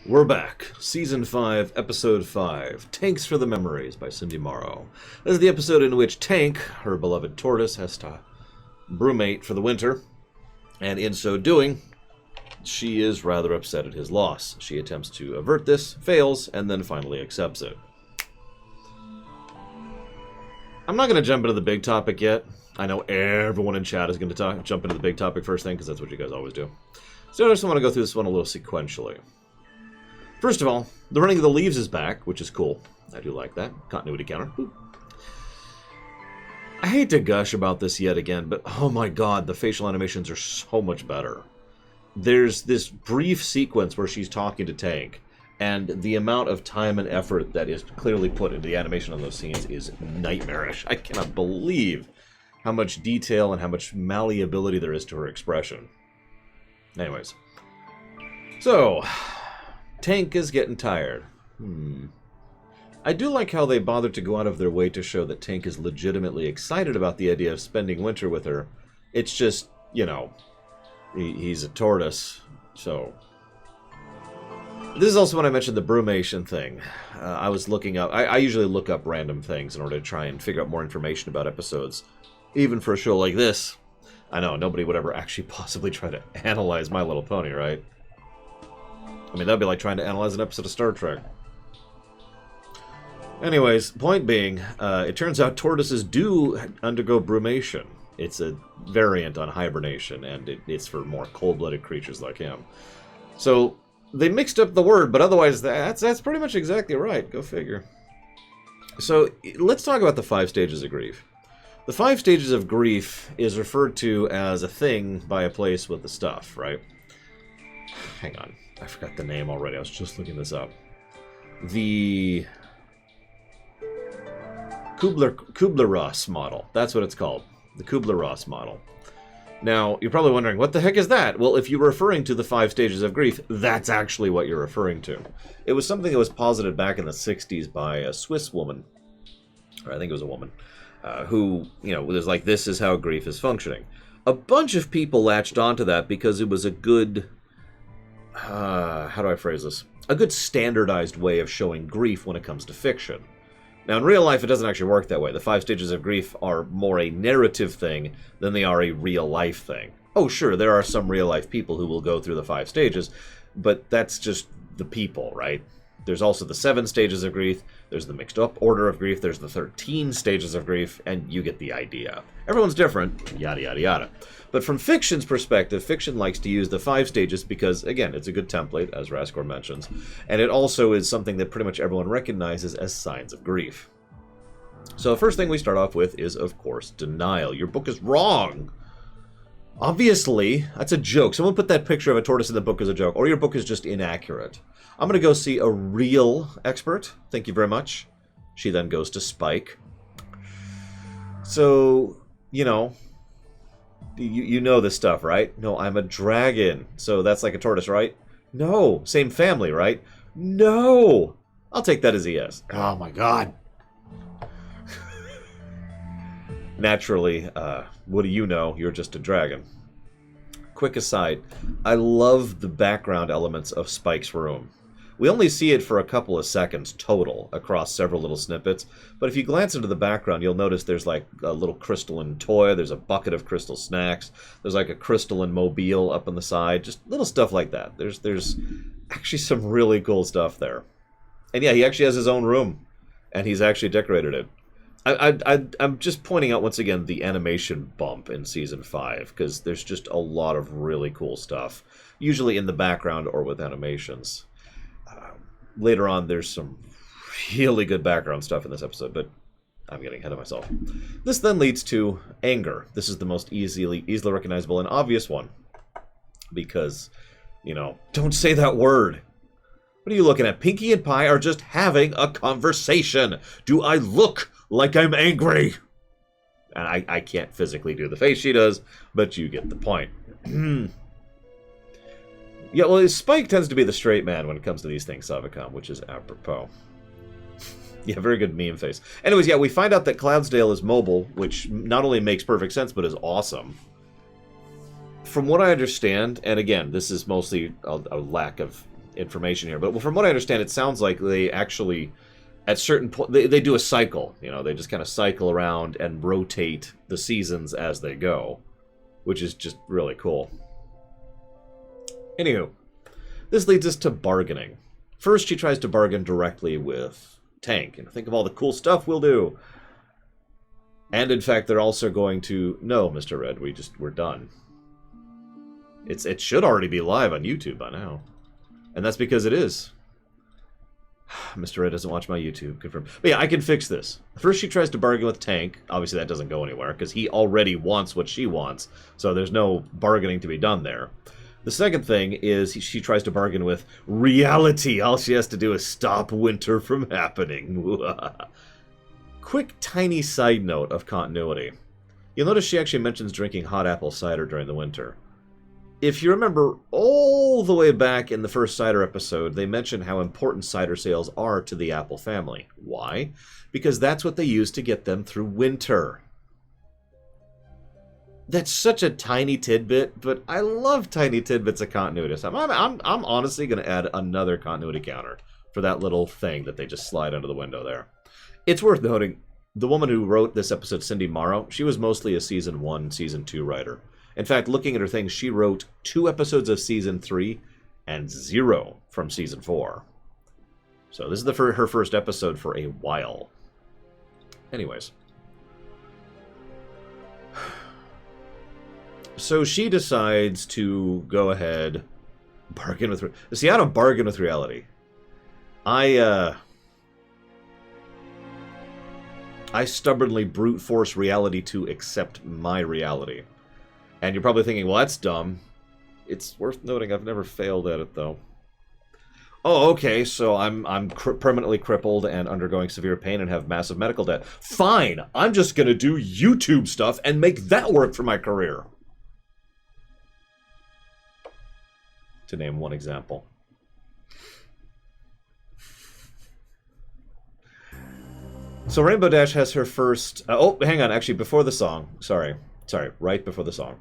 We're back. Season 5, Episode 5, Tanks for the Memories by Cindy Morrow. This is the episode in which Tank, her beloved tortoise, has to brumate for the winter, and in so doing, she is rather upset at his loss. She attempts to avert this, fails, and then finally accepts it. I'm not going to jump into the big topic yet. I know everyone in chat is going to jump into the big topic first thing, because that's what you guys always do. So I just want to go through this one a little sequentially. First of all, the running of the leaves is back, which is cool. I do like that. Continuity counter. Boop. I hate to gush about this yet again, but oh my god, the facial animations are so much better. There's this brief sequence where she's talking to Tank, and the amount of time and effort that is clearly put into the animation on those scenes is nightmarish. I cannot believe how much detail and how much malleability there is to her expression. Anyways. So, Tank is getting tired. I do like how they bothered to go out of their way to show that Tank is legitimately excited about the idea of spending winter with her. It's just, you know, he's a tortoise, so... This is also when I mentioned the brumation thing. I was looking up... I usually look up random things in order to try and figure out more information about episodes. Even for a show like this. I know, nobody would ever actually possibly try to analyze My Little Pony, right? I mean, that'd be like trying to analyze an episode of Star Trek. Anyways, point being, it turns out tortoises do undergo brumation. It's a variant on hibernation, and it's for more cold-blooded creatures like him. So, they mixed up the word, but otherwise, that's pretty much exactly right. Go figure. So, let's talk about the 5 stages of grief. The 5 stages of grief is referred to as a thing by a place with the stuff, right? Hang on. I forgot the name already. I was just looking this up. The Kubler-Ross model. That's what it's called. The Kubler-Ross model. Now, you're probably wondering, what the heck is that? Well, if you're referring to the 5 stages of grief, that's actually what you're referring to. It was something that was posited back in the 60s by a Swiss woman, or I think it was a woman, who, you know, was like, this is how grief is functioning. A bunch of people latched onto that because it was a good... how do I phrase this? A good standardized way of showing grief when it comes to fiction. Now, in real life, it doesn't actually work that way. The 5 stages of grief are more a narrative thing than they are a real-life thing. Oh, sure, there are some real-life people who will go through the 5 stages, but that's just the people, right? There's also the 7 stages of grief, there's the mixed-up order of grief, there's the 13 stages of grief, and you get the idea. Everyone's different, yada yada yada. But from fiction's perspective, fiction likes to use the 5 stages because, again, it's a good template, as Raskor mentions, and it also is something that pretty much everyone recognizes as signs of grief. So the first thing we start off with is, of course, denial. Your book is wrong! Obviously, that's a joke. Someone put that picture of a tortoise in the book as a joke, or your book is just inaccurate. I'm going to go see a real expert. Thank you very much. She then goes to Spike. So, you know... You know this stuff, right? No, I'm a dragon. So that's like a tortoise, right? No. Same family, right? No. I'll take that as a yes. Oh my god. Naturally, what do you know? You're just a dragon. Quick aside. I love the background elements of Spike's room. We only see it for a couple of seconds total across several little snippets, but if you glance into the background, you'll notice there's like a little crystalline toy, there's a bucket of crystal snacks, there's like a crystalline mobile up on the side, just little stuff like that. There's actually some really cool stuff there. And yeah, he actually has his own room, and he's actually decorated it. I'm just pointing out once again the animation bump in Season 5, because there's just a lot of really cool stuff, usually in the background or with animations. Later on, there's some really good background stuff in this episode, but I'm getting ahead of myself. This then leads to anger. This is the most easily recognizable and obvious one. Because, you know, don't say that word. What are you looking at? Pinkie and Pie are just having a conversation. Do I look like I'm angry? And I can't physically do the face she does, but you get the point. Yeah, well, Spike tends to be the straight man when it comes to these things, Savicom, which is apropos. Yeah, very good meme face. Anyways, yeah, we find out that Cloudsdale is mobile, which not only makes perfect sense, but is awesome. From what I understand, and again, this is mostly a lack of information here. But from what I understand, it sounds like they actually, at certain point, they do a cycle. You know, they just kind of cycle around and rotate the seasons as they go, which is just really cool. Anywho, this leads us to bargaining. First, she tries to bargain directly with Tank, and think of all the cool stuff we'll do. And in fact, they're also going to, no, Mr. Red, we're done. It should already be live on YouTube by now. And that's because it is. Mr. Red doesn't watch my YouTube, confirm. But yeah, I can fix this. First she tries to bargain with Tank. Obviously that doesn't go anywhere, because he already wants what she wants. So there's no bargaining to be done there. The second thing is she tries to bargain with reality. All she has to do is stop winter from happening. Quick, tiny side note of continuity. You'll notice she actually mentions drinking hot apple cider during the winter. If you remember all the way back in the first cider episode, they mentioned how important cider sales are to the Apple family. Why? Because that's what they use to get them through winter. That's such a tiny tidbit, but I love tiny tidbits of continuity. So I'm honestly going to add another continuity counter for that little thing that they just slide under the window there. It's worth noting, the woman who wrote this episode, Cindy Morrow, she was mostly a Season 1, Season 2 writer. In fact, looking at her things, she wrote 2 episodes of Season 3 and 0 from Season 4. So this is her first episode for a while. Anyways. So she decides to go ahead, bargain with... See, I don't bargain with reality. I stubbornly brute force reality to accept my reality. And you're probably thinking, well, that's dumb. It's worth noting I've never failed at it, though. Oh, okay, so I'm permanently crippled and undergoing severe pain and have massive medical debt. Fine, I'm just going to do YouTube stuff and make that work for my career. To name one example. So Rainbow Dash has her first... oh, hang on, actually, before the song. Sorry, right before the song.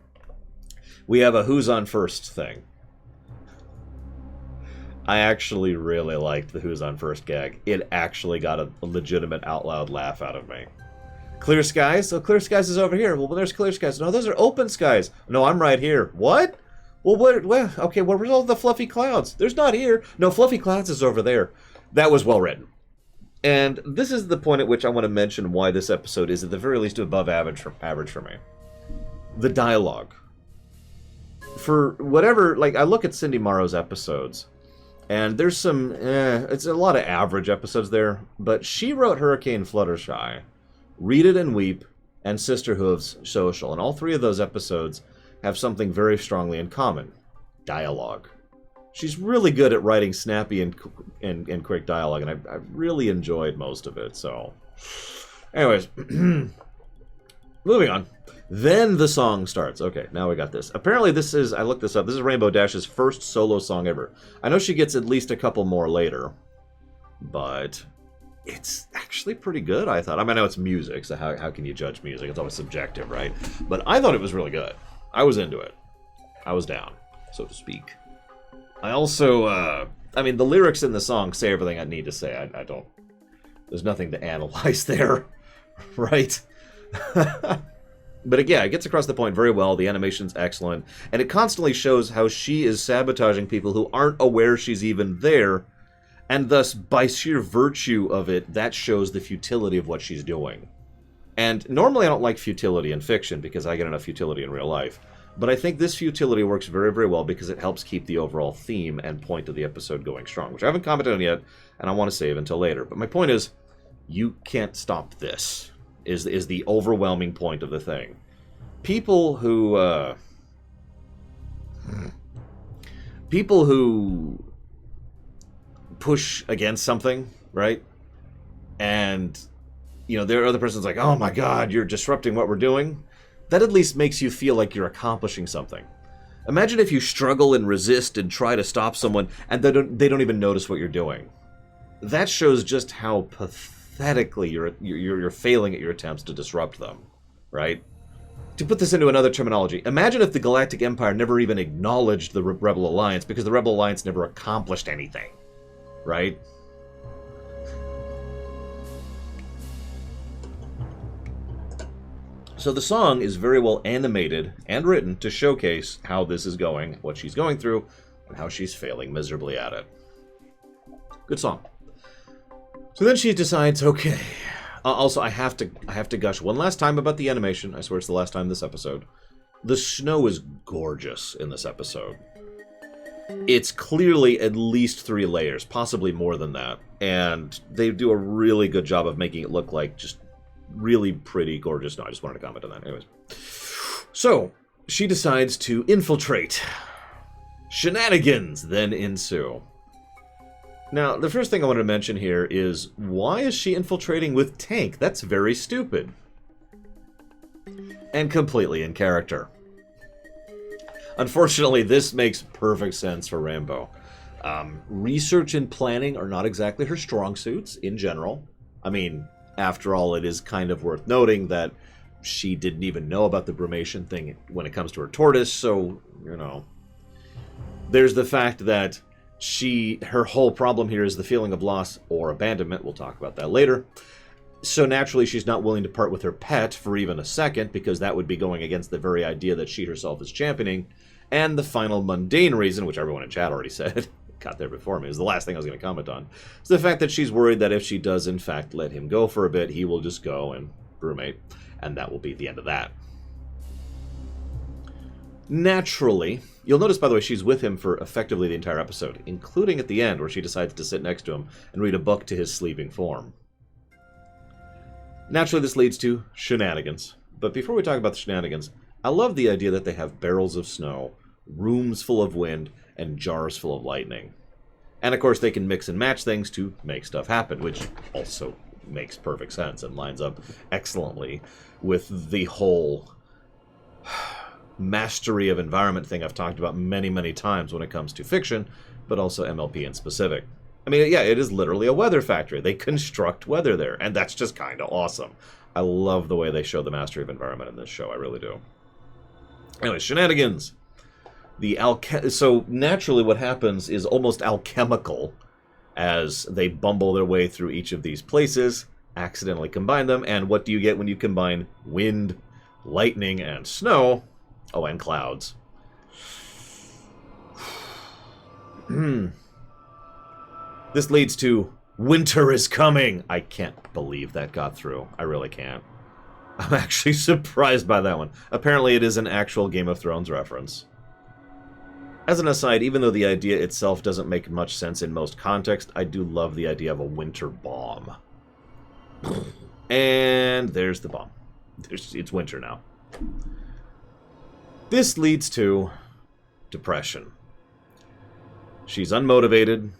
We have a Who's On First thing. I actually really liked the Who's On First gag. It actually got a legitimate out loud laugh out of me. Clear skies? Oh, clear skies is over here. Well, there's clear skies. No, those are open skies. No, I'm right here. What? Well, where? Okay, where's all the fluffy clouds? There's not here. No, fluffy clouds is over there. That was well written. And this is the point at which I want to mention why this episode is at the very least above average for me. The dialogue. For whatever, like, I look at Cindy Morrow's episodes, and there's some, it's a lot of average episodes there, but she wrote Hurricane Fluttershy, Read It and Weep, and Sister Hooves Social, and all 3 of those episodes have something very strongly in common. Dialogue. She's really good at writing snappy and quick dialogue, and I really enjoyed most of it, so... Anyways, moving on. Then the song starts. Okay, now we got this. Apparently this is, I looked this up, this is Rainbow Dash's first solo song ever. I know she gets at least a couple more later, but it's actually pretty good, I thought. I mean, I know it's music, so how can you judge music? It's always subjective, right? But I thought it was really good. I was into it. I was down, so to speak. I also, I mean, the lyrics in the song say everything I need to say. I don't, there's nothing to analyze there, right? But again, it gets across the point very well. The animation's excellent. And it constantly shows how she is sabotaging people who aren't aware she's even there. And thus, by sheer virtue of it, that shows the futility of what she's doing. And normally I don't like futility in fiction because I get enough futility in real life. But I think this futility works very, very well because it helps keep the overall theme and point of the episode going strong, which I haven't commented on yet, and I want to save until later. But my point is, you can't stop this, is the overwhelming point of the thing. People who push against something, right? And, you know, their other person's like, oh my god, you're disrupting what we're doing. That at least makes you feel like you're accomplishing something. Imagine if you struggle and resist and try to stop someone and they don't even notice what you're doing. That shows just how pathetically you're failing at your attempts to disrupt them, right? To put this into another terminology, imagine if the Galactic Empire never even acknowledged the Rebel Alliance because the Rebel Alliance never accomplished anything, right? So the song is very well animated and written to showcase how this is going, what she's going through, and how she's failing miserably at it. Good song. So then she decides, okay. Also, I have to gush one last time about the animation. I swear it's the last time this episode. The snow is gorgeous in this episode. It's clearly at least 3 layers, possibly more than that. And they do a really good job of making it look like just really pretty, gorgeous snow. I just wanted to comment on that. Anyways. So, she decides to infiltrate. Shenanigans then ensue. Now, the first thing I wanted to mention here is, why is she infiltrating with Tank? That's very stupid. And completely in character. Unfortunately, this makes perfect sense for Rambo. Research and planning are not exactly her strong suits, in general. I mean, after all, it is kind of worth noting that she didn't even know about the brumation thing when it comes to her tortoise, so, you know. There's the fact that her whole problem here is the feeling of loss or abandonment. We'll talk about that later. So naturally, she's not willing to part with her pet for even a second, because that would be going against the very idea that she herself is championing. And the final mundane reason, which everyone in chat already said, got there before me, is the last thing I was going to comment on, is the fact that she's worried that if she does in fact let him go for a bit, he will just go and brumate, and that will be the end of that. Naturally, you'll notice, by the way, she's with him for effectively the entire episode, including at the end, where she decides to sit next to him and read a book to his sleeping form. Naturally, this leads to shenanigans. But before we talk about the shenanigans, I love the idea that they have barrels of snow, rooms full of wind, and jars full of lightning. And of course, they can mix and match things to make stuff happen, which also makes perfect sense and lines up excellently with the whole mastery of environment thing I've talked about many, many times when it comes to fiction, but also MLP in specific. I mean, yeah, it is literally a weather factory. They construct weather there, and that's just kind of awesome. I love the way they show the mastery of environment in this show. I really do. Anyway, shenanigans. So naturally what happens is almost alchemical as they bumble their way through each of these places, accidentally combine them, and what do you get when you combine wind, lightning, and snow? Oh, and clouds. This leads to winter is coming. I can't believe that got through. I really can't. I'm actually surprised by that one. Apparently it is an actual Game of Thrones reference. As an aside, even though the idea itself doesn't make much sense in most contexts, I do love the idea of a winter bomb. And there's the bomb. It's winter now. This leads to depression. She's unmotivated.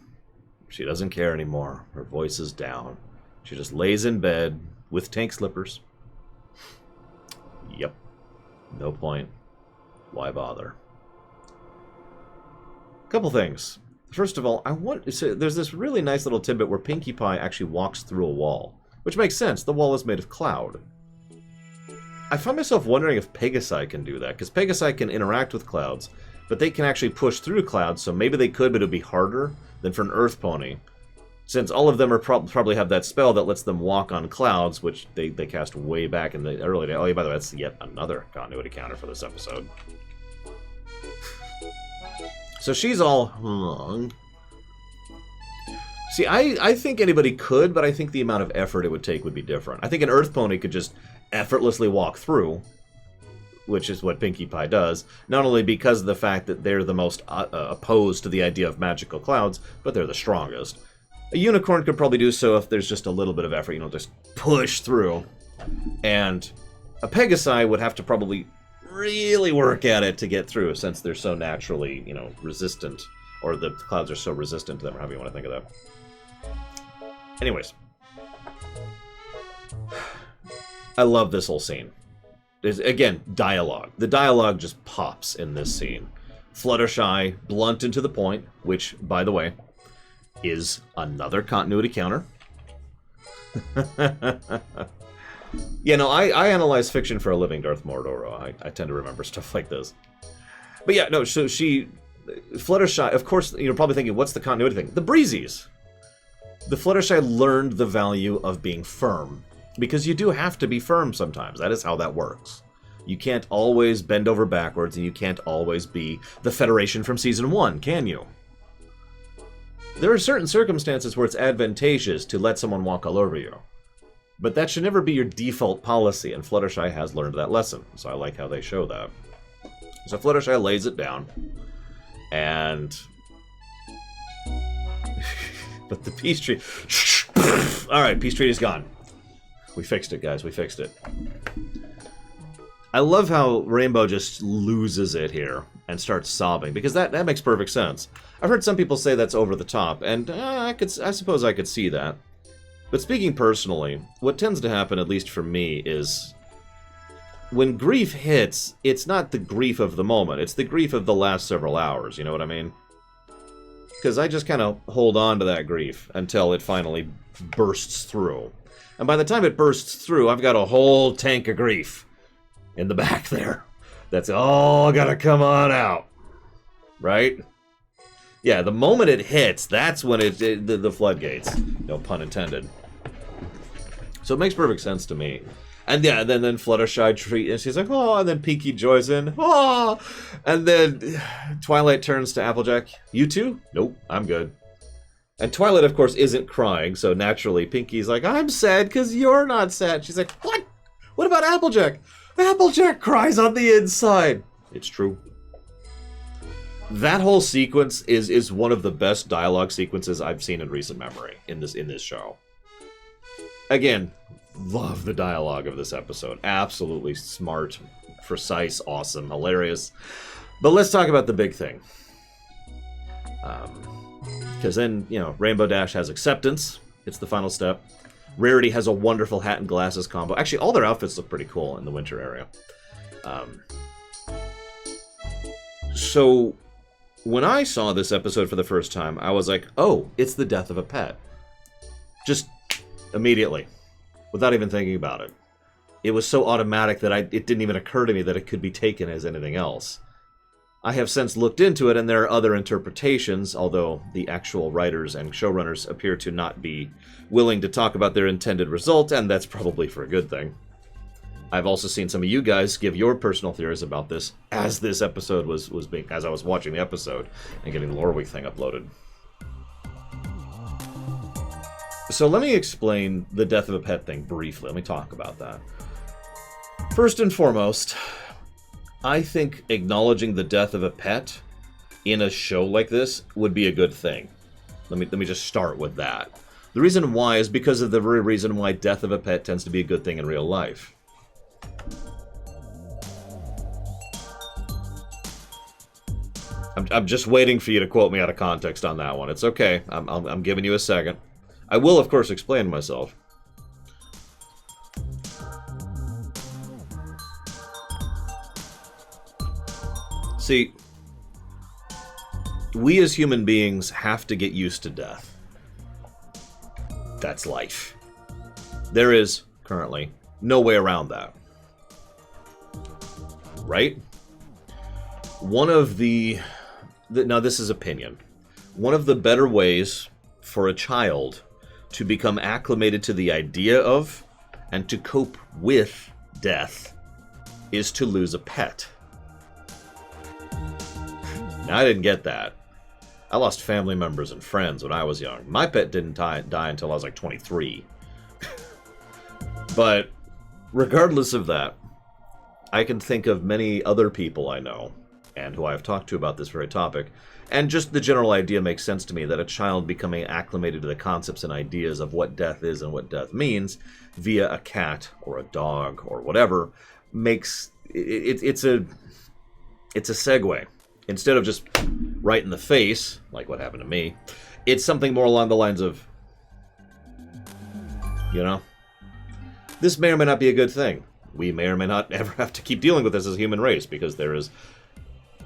She doesn't care anymore. Her voice is down. She just lays in bed with tank slippers. Yep. No point. Why bother? Couple things. First of all, there's this really nice little tidbit where Pinkie Pie actually walks through a wall, which makes sense. The wall is made of cloud. I find myself wondering if Pegasi can do that, because Pegasi can interact with clouds, but they can actually push through clouds, so maybe they could, but it would be harder than for an Earth Pony, since all of them are probably have that spell that lets them walk on clouds, which they cast way back in the early day. Oh, yeah, by the way, that's yet another continuity counter for this episode. So she's all... See, I think anybody could, but I think the amount of effort it would take would be different. I think an Earth Pony could just effortlessly walk through, which is what Pinkie Pie does, not only because of the fact that they're the most opposed to the idea of magical clouds, but they're the strongest. A unicorn could probably do so if there's just a little bit of effort, just push through. And a Pegasi would have to probably really work at it to get through, since they're so naturally, resistant, or the clouds are so resistant to them, or however you want to think of that. Anyways. I love this whole scene. There's, again, dialogue. The dialogue just pops in this scene. Fluttershy, blunt and to the point, which, by the way, is another continuity counter. Yeah, no, I analyze fiction for a living, Darth Mordoro. I tend to remember stuff like this. But yeah, no, so Fluttershy, of course, you're probably thinking, what's the continuity thing? The Breezies. The Fluttershy learned the value of being firm. Because you do have to be firm sometimes. That is how that works. You can't always bend over backwards, and you can't always be the Federation from Season 1, can you? There are certain circumstances where it's advantageous to let someone walk all over you. But that should never be your default policy, and Fluttershy has learned that lesson. So I like how they show that. So Fluttershy lays it down, and... but the Peace Tree... Alright, Peace Tree is gone. We fixed it, guys. We fixed it. I love how Rainbow just loses it here and starts sobbing, because that makes perfect sense. I've heard some people say that's over the top, and I suppose I could see that. But speaking personally, what tends to happen, at least for me, is when grief hits, it's not the grief of the moment. It's the grief of the last several hours, you know what I mean? Because I just kind of hold on to that grief until it finally bursts through. And by the time it bursts through, I've got a whole tank of grief in the back there. That's all gotta come on out. Right? Yeah, the moment it hits, that's when the floodgates. No pun intended. So it makes perfect sense to me. And yeah, then Fluttershy treat, and she's like, oh, and then Pinky joins in, oh, and then Twilight turns to Applejack. You too? Nope, I'm good. And Twilight, of course, isn't crying, so naturally Pinky's like, I'm sad because you're not sad. She's like, what? What about Applejack? Applejack cries on the inside. It's true. That whole sequence is one of the best dialogue sequences I've seen in recent memory in this show. Again, love the dialogue of this episode. Absolutely smart, precise, awesome, hilarious. But let's talk about the big thing. Because then, you know, Rainbow Dash has acceptance. It's the final step. Rarity has a wonderful hat and glasses combo. Actually, all their outfits look pretty cool in the winter area. So, when I saw this episode for the first time, I was like, oh, it's the death of a pet. Just immediately. Without even thinking about it. It was so automatic that it didn't even occur to me that it could be taken as anything else. I have since looked into it, and there are other interpretations, although the actual writers and showrunners appear to not be willing to talk about their intended result, and that's probably for a good thing. I've also seen some of you guys give your personal theories about this as this episode was being, as I was watching the episode and getting the Lore Week thing uploaded. So let me explain the death of a pet thing briefly. Let me talk about that. First and foremost, I think acknowledging the death of a pet in a show like this would be a good thing. Let me just start with that. The reason why is because of the very reason why death of a pet tends to be a good thing in real life. I'm just waiting for you to quote me out of context on that one. It's okay. I'm giving you a second. I will, of course, explain myself. See, we as human beings have to get used to death. That's life. There is, currently, no way around that. Right? One of now this is opinion. One of the better ways for a child to become acclimated to the idea of and to cope with death is to lose a pet. Now, I didn't get that. I lost family members and friends when I was young. My pet didn't die until I was like 23. But regardless of that, I can think of many other people I know and who I have talked to about this very topic, and just the general idea makes sense to me that a child becoming acclimated to the concepts and ideas of what death is and what death means via a cat or a dog or whatever makes it's a segue. Instead of just right in the face, like what happened to me, it's something more along the lines of, you know, this may or may not be a good thing. We may or may not ever have to keep dealing with this as a human race, because there is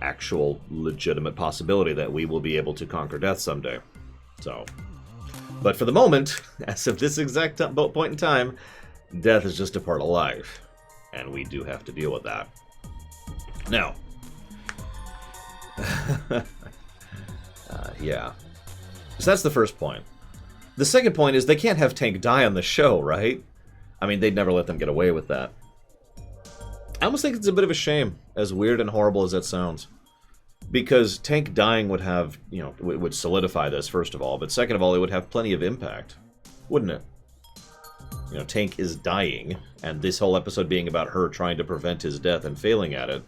actual legitimate possibility that we will be able to conquer death someday. So, but for the moment, as of this exact point in time, Death is just a part of life, and we do have to deal with that. Now, yeah. So that's the first point. The second point is they can't have Tank die on the show, right? I mean, they'd never let them get away with that. I almost think it's a bit of a shame, as weird and horrible as that sounds. Because Tank dying would have, you know, would solidify this, first of all. But second of all, it would have plenty of impact. Wouldn't it? You know, Tank is dying, and this whole episode being about her trying to prevent his death and failing at it.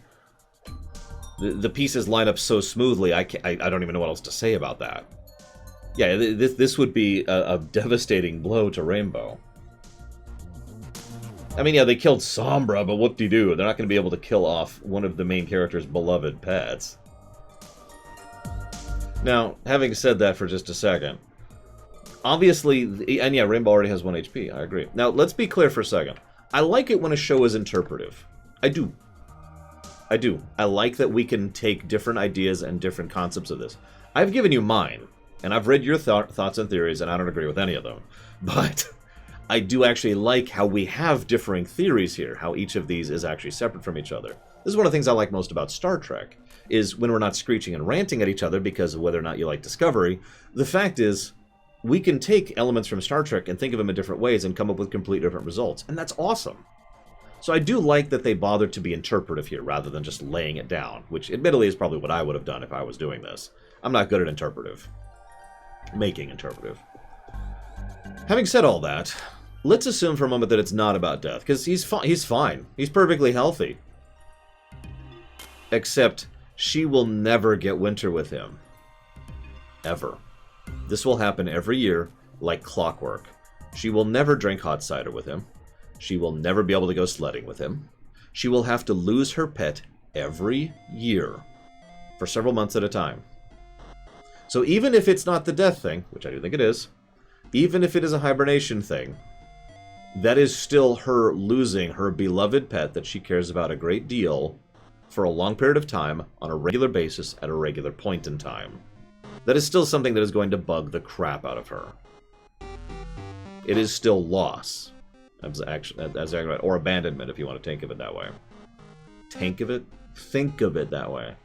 The pieces line up so smoothly, I don't even know what else to say about that. Yeah, this would be a devastating blow to Rainbow. I mean, yeah, they killed Sombra, but whoop-de-doo. They're not going to be able to kill off one of the main character's beloved pets. Now, having said that for just a second, obviously, and yeah, Rainbow already has 1 HP, I agree. Now, let's be clear for a second. I like it when a show is interpretive. I do. I do. I like that we can take different ideas and different concepts of this. I've given you mine, and I've read your thoughts and theories, and I don't agree with any of them. But I do actually like how we have differing theories here, how each of these is actually separate from each other. This is one of the things I like most about Star Trek, is when we're not screeching and ranting at each other because of whether or not you like Discovery. The fact is, we can take elements from Star Trek and think of them in different ways and come up with completely different results, and that's awesome. So I do like that they bothered to be interpretive here rather than just laying it down, which admittedly is probably what I would have done if I was doing this. I'm not good at interpretive. Making interpretive. Having said all that, let's assume for a moment that it's not about death, because he's fine. He's perfectly healthy. Except, she will never get winter with him. Ever. This will happen every year, like clockwork. She will never drink hot cider with him. She will never be able to go sledding with him. She will have to lose her pet every year, for several months at a time. So even if it's not the death thing, which I do think it is, even if it is a hibernation thing, that is still her losing her beloved pet that she cares about a great deal for a long period of time on a regular basis at a regular point in time. That is still something that is going to bug the crap out of her. It is still loss. Or abandonment, if you want to think of it that way. Think of it that way.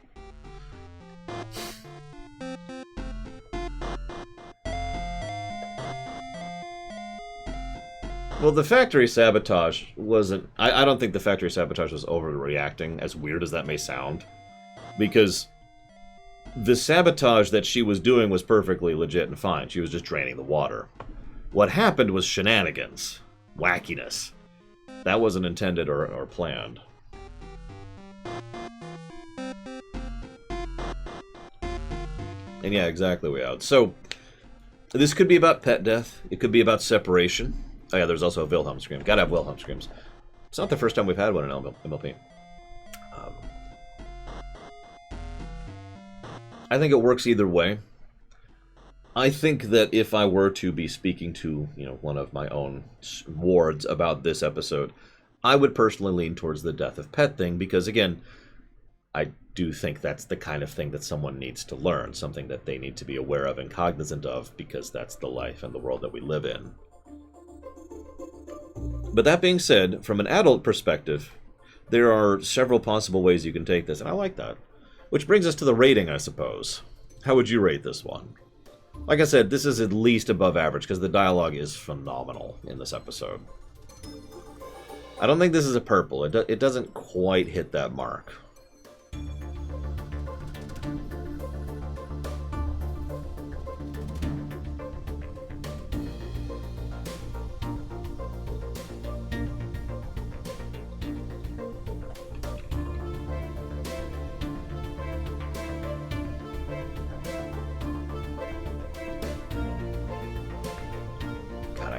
Well, the factory sabotage wasn't... I don't think the factory sabotage was overreacting, as weird as that may sound. Because the sabotage that she was doing was perfectly legit and fine. She was just draining the water. What happened was shenanigans. Wackiness. That wasn't intended or planned. And yeah, exactly, we out. So, this could be about pet death. It could be about separation. Oh yeah, there's also a Wilhelm scream. Gotta have Wilhelm screams. It's not the first time we've had one in MLP. I think it works either way. I think that if I were to be speaking to, you know, one of my own wards about this episode, I would personally lean towards the death of pet thing, because again, I do think that's the kind of thing that someone needs to learn, something that they need to be aware of and cognizant of, because that's the life and the world that we live in. But that being said, from an adult perspective, there are several possible ways you can take this, and I like that. Which brings us to the rating, I suppose. How would you rate this one? Like I said, this is at least above average, because the dialogue is phenomenal in this episode. I don't think this is a purple. It doesn't quite hit that mark.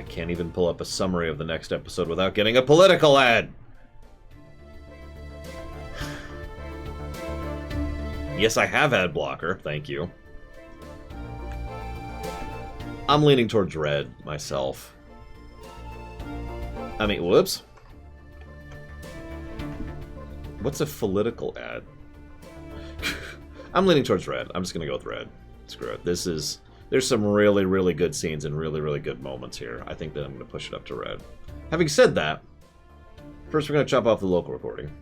Can't even pull up a summary of the next episode without getting a political ad. Yes, I have ad blocker. Thank you. I'm leaning towards red myself. I mean, whoops. What's a political ad? I'm leaning towards red. I'm just gonna go with red. Screw it. There's some really, really good scenes and really, really good moments here. I think that I'm going to push it up to red. Having said that, first we're going to chop off the local recording.